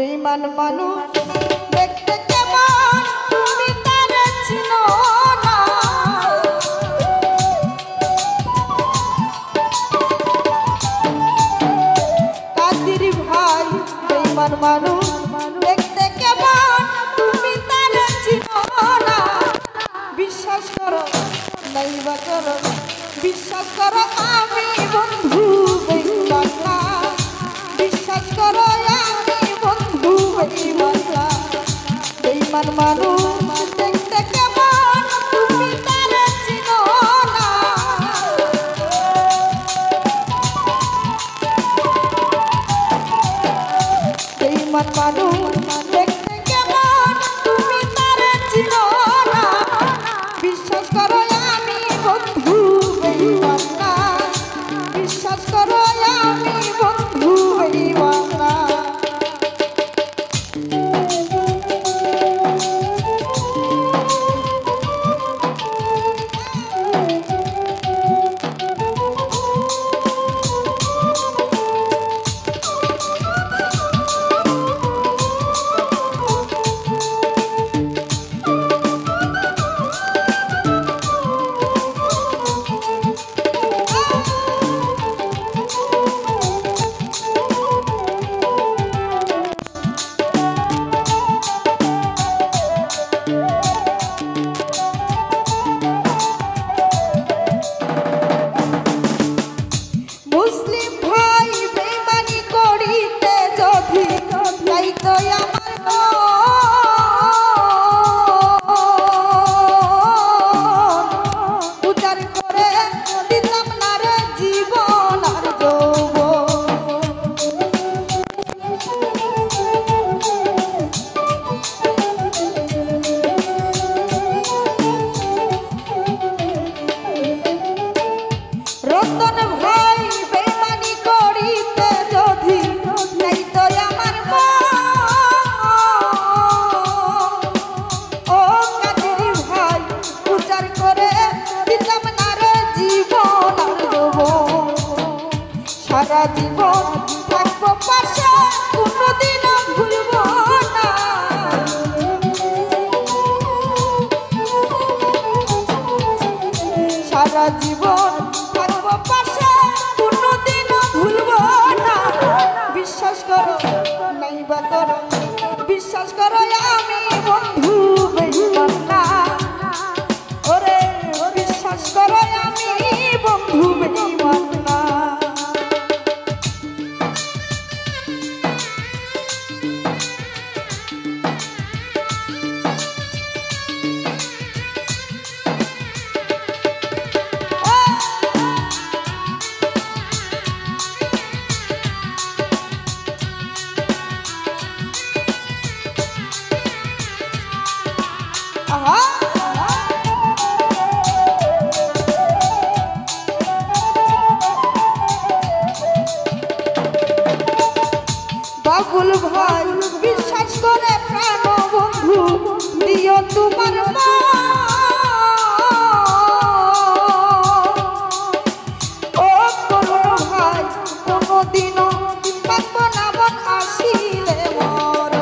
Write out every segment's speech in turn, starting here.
বেঈমান মানুষ দেখতে কেমন তুমি তারে চিনো না। কাদির ভাই বেঈমান মানুষ দেখতে কেমন তুমি তারে চিনো না। বিশ্বাস করো নাইবা করো, বিশ্বাস করো আমি বন্ধু বেঈমান না। বিশ্বাস করো আমি বন্ধু বেঈমান না। বেঈমান মানুষ দেখতে কেমন তুমি তারে চিনো না। বেঈমান মানুষ দেখতে কেমন তুমি তারে চিনো না। বিশ্বাস করো আমি বন্ধু বেঈমান না। বিশ্বাস করো আমি বন্ধু বেঈমান না। সারা জীবন থাকবো পাশে, কোনোদিনও ভুলবো না। সারা জীবন থাকবো পাশে, কোনোদিনও ভুলবো না। বিশ্বাস করো নাইবা করো, বিশ্বাস করো আমি বন্ধু বেঈমান না। ওরে বিশ্বাস করো আমি বন্ধু বেঈমান না। বাবুল ভাই বিশ্বাস করে প্রাণ বন্ধু দিও তোমার মা। ও করুণ ভাই কোনোদিনও থাকবো না মন আসিলে মর।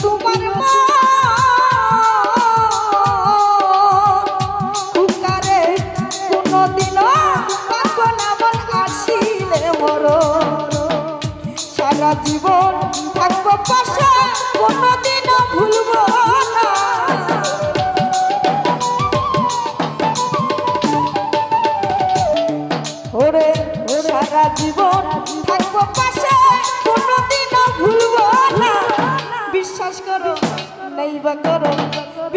তোমার মা কুকারে কোনোদিনও পাবো না মন আসিলে মর। সারা জীবন থাকবো পাশে, কোনোদিনও ভুলবো না। ওরে সারা জীবন থাকবো পাশে, কোনোদিনও ভুলবো না। বিশ্বাস করো নাইবা করো,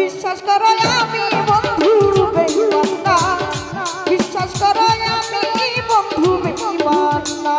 বিশ্বাস করো আমি বন্ধু বেঈমান না। বিশ্বাস করো আমি বন্ধু বেঈমান না।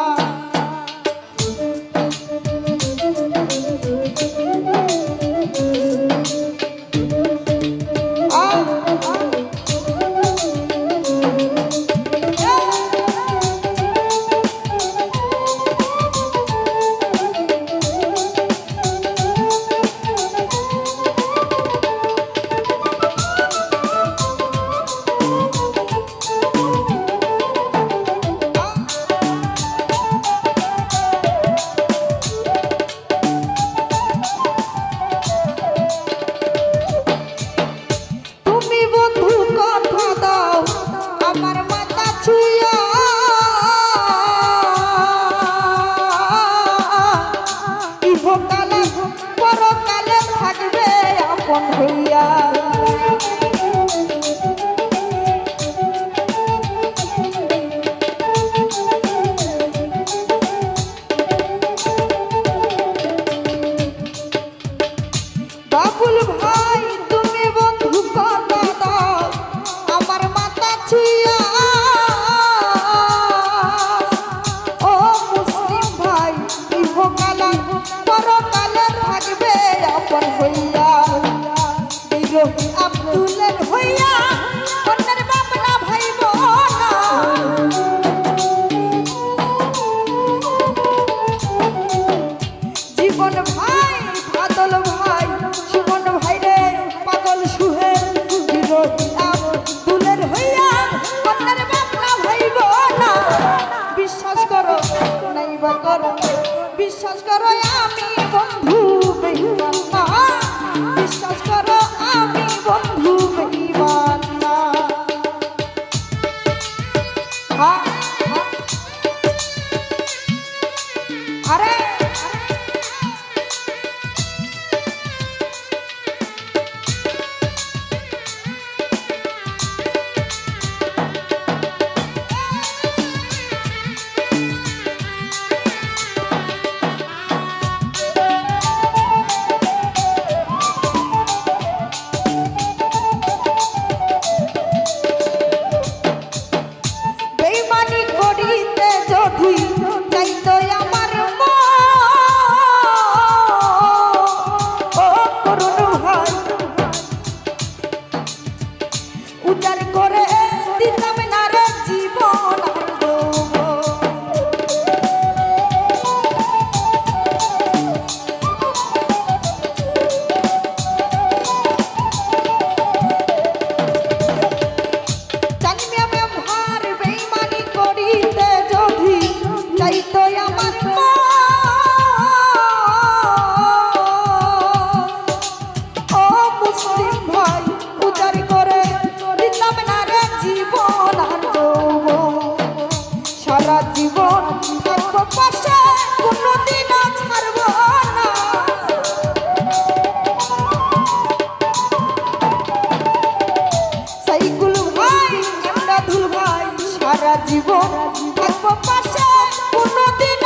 তওবা করো বিশ্বাস করো আমি বন্ধু বেঈমান না বিশ্বাস করো আমি বন্ধু বেঈমান না হ্যাঁ আরে বেঈমানি করিতে যদি যাইতো আমার মন ও করুণ ভাই উজাড় করে দিতাম না রে জীবন আর যৌবন জানি আমি ভার বেঈমানি করিতে যদি যাইতো আমার মন ও মুসলিম ভাই উজাড় করে দিতাম না রে জীবন আর যৌবন সারা জীবন থাকবো পাশে কোনোদিনও ছাড়বো না সাইকুল ভাই এমদাদুল ভাই সারা জীবন থাকবো পাশে কোনোদিন